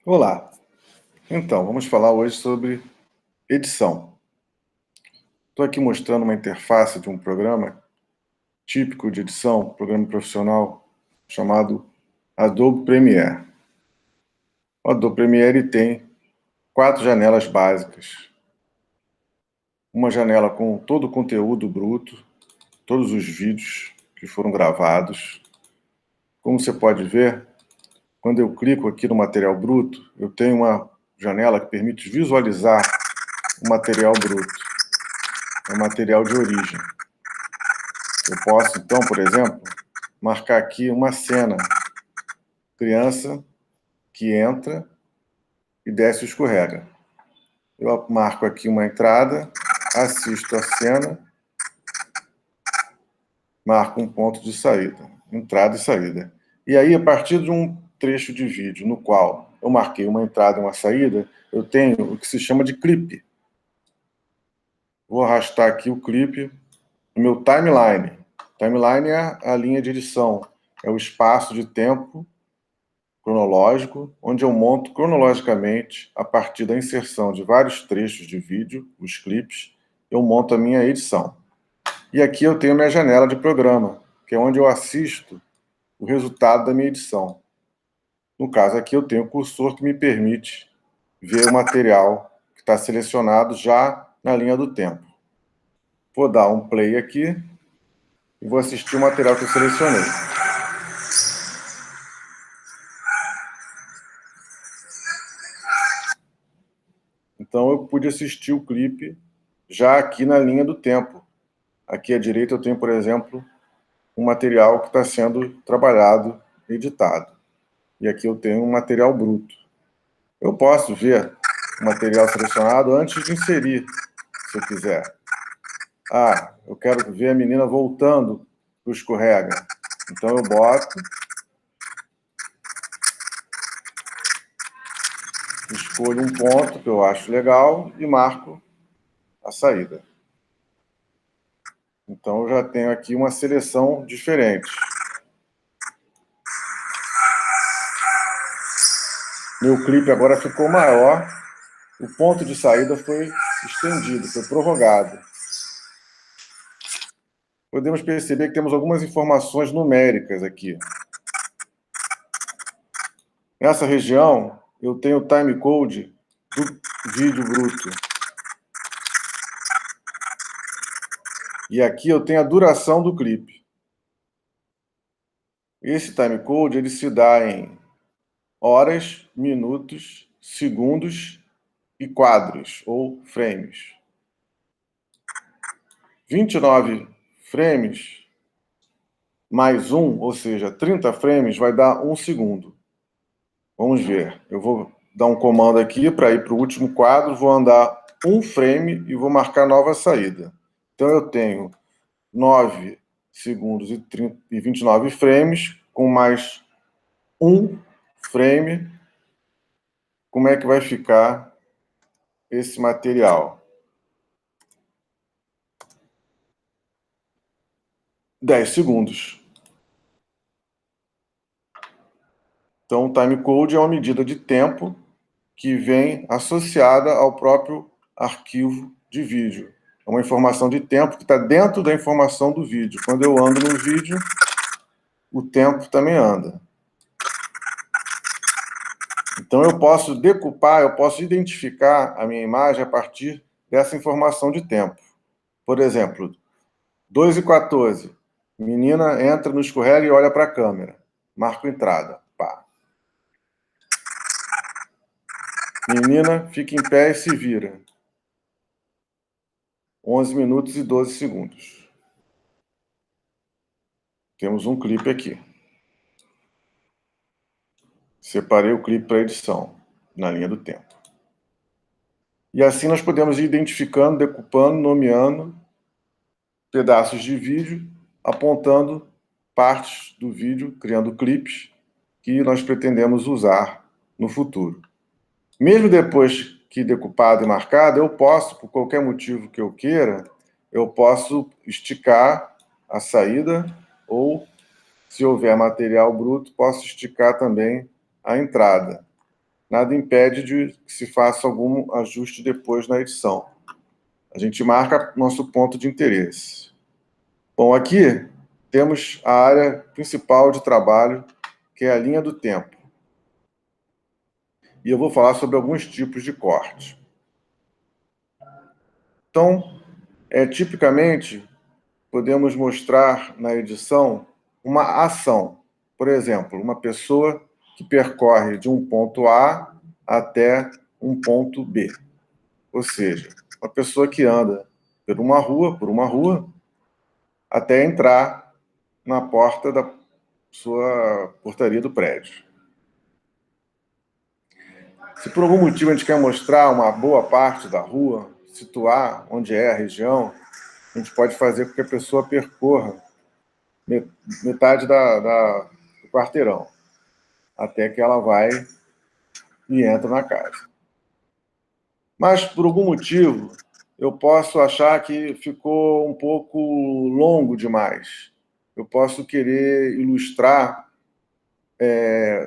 Olá, então vamos falar hoje sobre edição. Estou aqui mostrando uma interface de um programa típico de edição, programa profissional chamado Adobe Premiere. O Adobe Premiere tem 4 janelas básicas. Uma janela com todo o conteúdo bruto, todos os vídeos que foram gravados. Como você pode ver, quando eu clico aqui no material bruto, eu tenho uma janela que permite visualizar o material bruto, o material de origem. Eu posso, então, por exemplo, marcar aqui uma cena. Criança que entra e desce o escorrega. Eu marco aqui uma entrada, assisto a cena, marco um ponto de saída, entrada e saída. E aí, a partir de um trecho de vídeo no qual eu marquei uma entrada e uma saída, eu tenho o que se chama de clipe. Vou arrastar aqui o clipe no meu timeline. Timeline é a linha de edição, é o espaço de tempo cronológico, onde eu monto cronologicamente, a partir da inserção de vários trechos de vídeo, os clipes, eu monto a minha edição. E aqui eu tenho minha janela de programa, que é onde eu assisto o resultado da minha edição. No caso aqui eu tenho o cursor que me permite ver o material que está selecionado já na linha do tempo. Vou dar um play aqui e vou assistir o material que eu selecionei. Então eu pude assistir o clipe já aqui na linha do tempo. Aqui à direita eu tenho, por exemplo, um material que está sendo trabalhado, editado. E aqui eu tenho um material bruto. Eu posso ver o material selecionado antes de inserir, se eu quiser. Ah, eu quero ver a menina voltando para o escorrega. Então eu boto, escolho um ponto que eu acho legal e marco a saída. Então eu já tenho aqui uma seleção diferente. Meu clipe agora ficou maior, o ponto de saída foi estendido, foi prorrogado. Podemos perceber que temos algumas informações numéricas aqui. Nessa região, eu tenho o timecode do vídeo bruto. E aqui eu tenho a duração do clipe. Esse timecode ele se dá em horas, minutos, segundos e quadros, ou frames. 29 frames mais 1, ou seja, 30 frames, vai dar 1 segundo. Vamos ver. Eu vou dar um comando aqui para ir para o último quadro, vou andar um frame e vou marcar nova saída. Então eu tenho 9 segundos e 29 frames, com mais um frame. Como é que vai ficar esse material? 10 segundos. Então, o timecode é uma medida de tempo que vem associada ao próprio arquivo de vídeo. É uma informação de tempo que está dentro da informação do vídeo. Quando eu ando no vídeo, o tempo também anda. Então, eu posso decupar, eu posso identificar a minha imagem a partir dessa informação de tempo. Por exemplo, 2h14, menina entra no escorrega e olha para a câmera. Marco entrada. Pá. Menina fica em pé e se vira. 11 minutos e 12 segundos. Temos um clipe aqui. Separei o clipe para edição, na linha do tempo. E assim nós podemos ir identificando, decupando, nomeando pedaços de vídeo, apontando partes do vídeo, criando clipes que nós pretendemos usar no futuro. Mesmo depois que decupado e marcado, eu posso, por qualquer motivo que eu queira, eu posso esticar a saída ou, se houver material bruto, posso esticar também a entrada. nada impede de que se faça algum ajuste depois na edição. A gente marca nosso ponto de interesse. Bom, aqui temos a área principal de trabalho, que é a linha do tempo. E eu vou falar sobre alguns tipos de corte. Então, tipicamente, podemos mostrar na edição uma ação. Por exemplo, uma pessoa que percorre de um ponto A até um ponto B. Ou seja, uma pessoa que anda por uma rua, até entrar na porta da sua portaria do prédio. Se por algum motivo a gente quer mostrar uma boa parte da rua, situar onde é a região, a gente pode fazer com que a pessoa percorra metade do quarteirão, até que ela vai e entra na casa. Mas, por algum motivo, eu posso achar que ficou um pouco longo demais. Eu posso querer ilustrar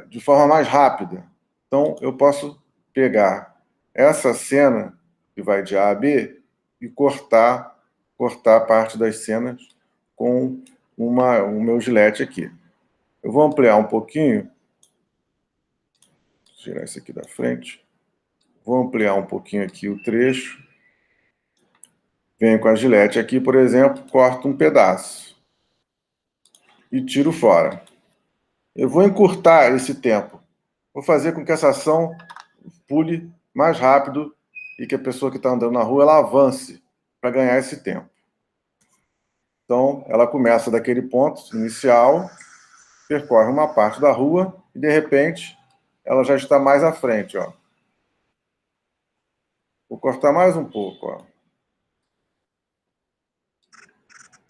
de forma mais rápida. Então, eu posso pegar essa cena que vai de A a B e cortar parte das cenas com o meu gilete aqui. Eu vou ampliar um pouquinho. Vou tirar isso aqui da frente. Vou ampliar um pouquinho aqui o trecho. Venho com a gilete aqui, por exemplo, corto um pedaço e tiro fora. Eu vou encurtar esse tempo. Vou fazer com que essa ação pule mais rápido e que a pessoa que está andando na rua ela avance para ganhar esse tempo. Então, ela começa daquele ponto inicial, percorre uma parte da rua e, de repente, ela já está mais à frente. Ó. Vou cortar mais um pouco. Ó.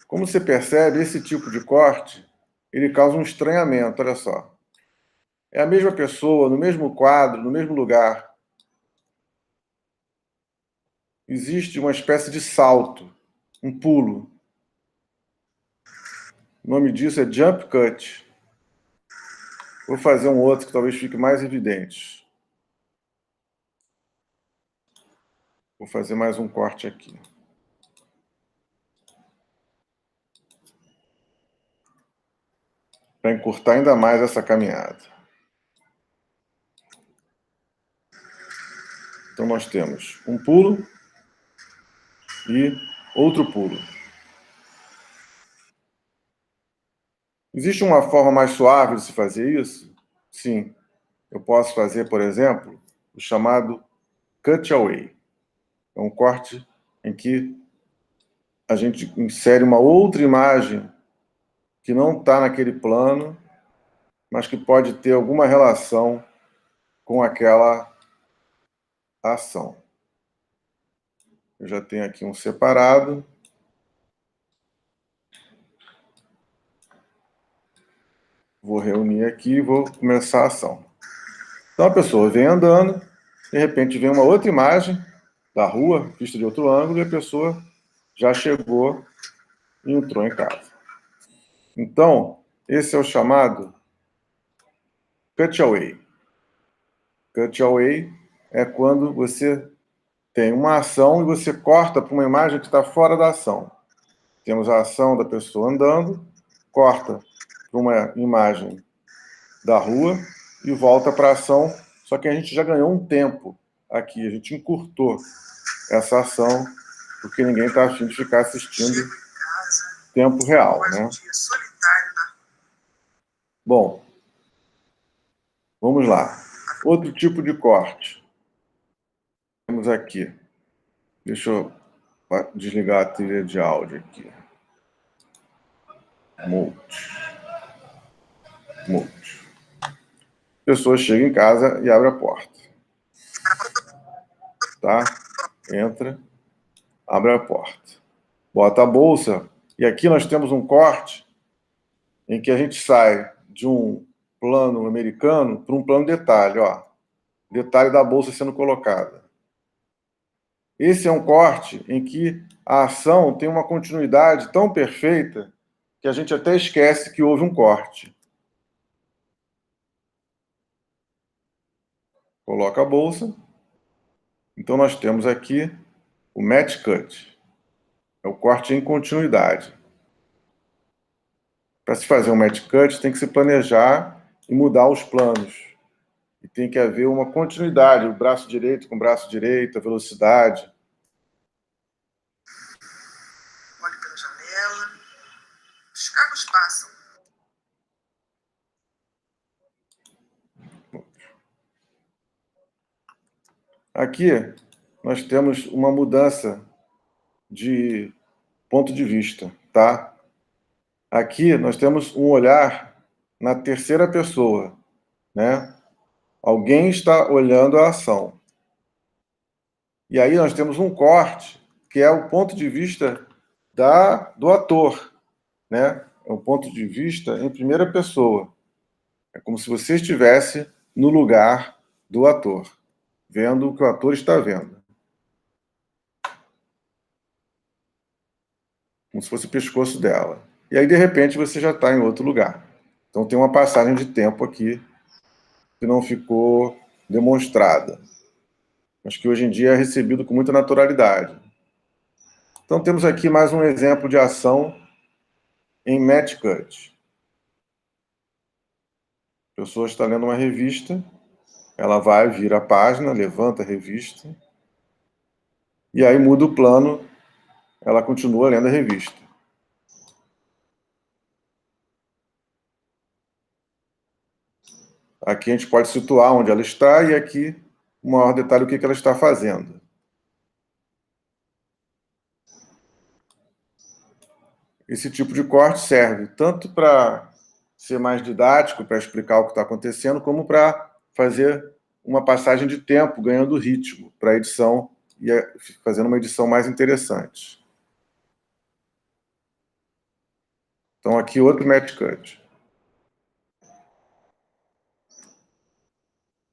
Como você percebe, esse tipo de corte ele causa um estranhamento, olha só. É a mesma pessoa, no mesmo quadro, no mesmo lugar. Existe uma espécie de salto, um pulo. O nome disso é jump cut. Vou fazer um outro que talvez fique mais evidente. Vou fazer mais um corte aqui. Para encurtar ainda mais essa caminhada. Então, nós temos um pulo e outro pulo. Existe uma forma mais suave de se fazer isso? Sim. Eu posso fazer, por exemplo, o chamado cutaway. É um corte em que a gente insere uma outra imagem que não está naquele plano, mas que pode ter alguma relação com aquela ação. Eu já tenho aqui um separado. Vou reunir aqui e vou começar a ação. Então a pessoa vem andando, de repente vem uma outra imagem da rua, vista de outro ângulo, e a pessoa já chegou e entrou em casa. Então, esse é o chamado cutaway. Cutaway é quando você tem uma ação e você corta para uma imagem que está fora da ação. Temos a ação da pessoa andando, corta para uma imagem da rua e volta para a ação, só que a gente já ganhou um tempo aqui, a gente encurtou essa ação, porque ninguém está afim de ficar assistindo tempo real, né? Bom, vamos lá. Outro tipo de corte. Temos aqui. Deixa eu desligar a trilha de áudio aqui. Mute. A pessoa chega em casa e abre a porta. Tá? Entra, abre a porta. Bota a bolsa. E aqui nós temos um corte em que a gente sai de um plano americano para um plano detalhe. Ó. Detalhe da bolsa sendo colocada. Esse é um corte em que a ação tem uma continuidade tão perfeita que a gente até esquece que houve um corte. coloca a bolsa. Então, nós temos aqui o match cut. É o corte em continuidade. Para se fazer um match cut, tem que se planejar e mudar os planos. E tem que haver uma continuidade, o braço direito com o braço direito, a velocidade. Olho pela janela. Os carros passam. Aqui, nós temos uma mudança de ponto de vista, tá? Aqui, nós temos um olhar na terceira pessoa, né? Alguém está olhando a ação. E aí nós temos um corte, que é o ponto de vista do ator, né? É um ponto de vista em primeira pessoa. É como se você estivesse no lugar do ator, vendo o que o ator está vendo. Como se fosse o pescoço dela. E aí, de repente, você já está em outro lugar. Então tem uma passagem de tempo aqui que não ficou demonstrada, mas que hoje em dia é recebido com muita naturalidade. Então temos aqui mais um exemplo de ação em match cut. A pessoa está lendo uma revista, ela vai, vira a página, levanta a revista, e aí muda o plano, ela continua lendo a revista. Aqui a gente pode situar onde ela está e aqui o maior detalhe, o que ela está fazendo. Esse tipo de corte serve tanto para ser mais didático, para explicar o que está acontecendo, como para fazer uma passagem de tempo, ganhando ritmo para a edição e fazendo uma edição mais interessante. Então, aqui outro match cut.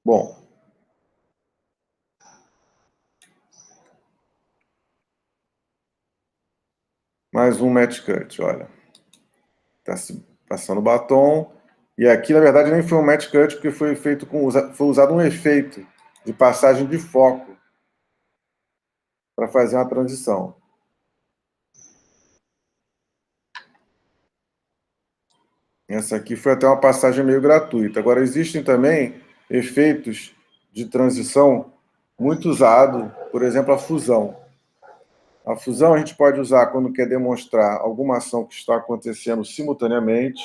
Bom, mais um match cut, olha. Está se passando batom. E aqui, na verdade, nem foi um match cut, porque foi usado um efeito de passagem de foco para fazer uma transição. Essa aqui foi até uma passagem meio gratuita. Agora, existem também efeitos de transição muito usados, por exemplo, a fusão. A fusão a gente pode usar quando quer demonstrar alguma ação que está acontecendo simultaneamente,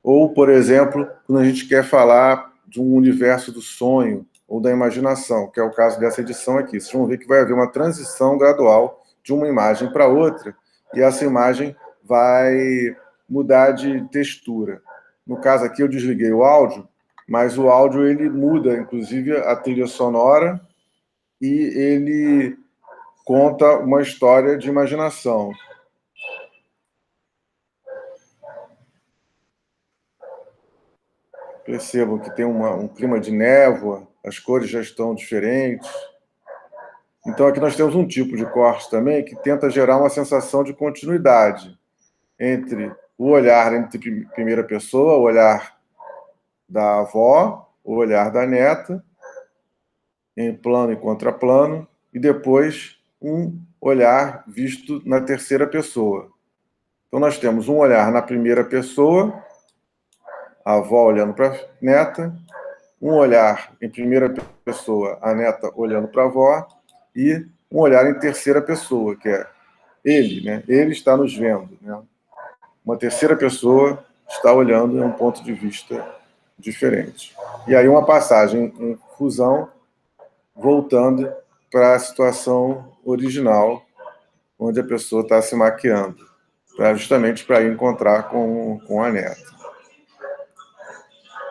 ou, por exemplo, quando a gente quer falar de um universo do sonho ou da imaginação, que é o caso dessa edição aqui. Vocês vão ver que vai haver uma transição gradual de uma imagem para outra, e essa imagem vai mudar de textura. No caso aqui, eu desliguei o áudio, mas o áudio ele muda, inclusive, a trilha sonora, e ele conta uma história de imaginação. Percebam que tem um clima de névoa, as cores já estão diferentes. Então, aqui nós temos um tipo de corte também que tenta gerar uma sensação de continuidade entre o olhar entre primeira pessoa, o olhar da avó, o olhar da neta, em plano e contraplano, e depois um olhar visto na terceira pessoa. Então, nós temos um olhar na primeira pessoa, a avó olhando para a neta, um olhar em primeira pessoa, a neta olhando para a avó, e um olhar em terceira pessoa, que é ele, né? Ele está nos vendo, né? Uma terceira pessoa está olhando em um ponto de vista diferente. E aí uma passagem em fusão, voltando para a situação original, onde a pessoa está se maquiando, justamente para ir encontrar com a neta.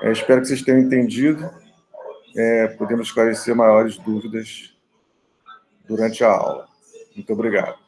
Espero que vocês tenham entendido. Podemos esclarecer maiores dúvidas durante a aula. Muito obrigado.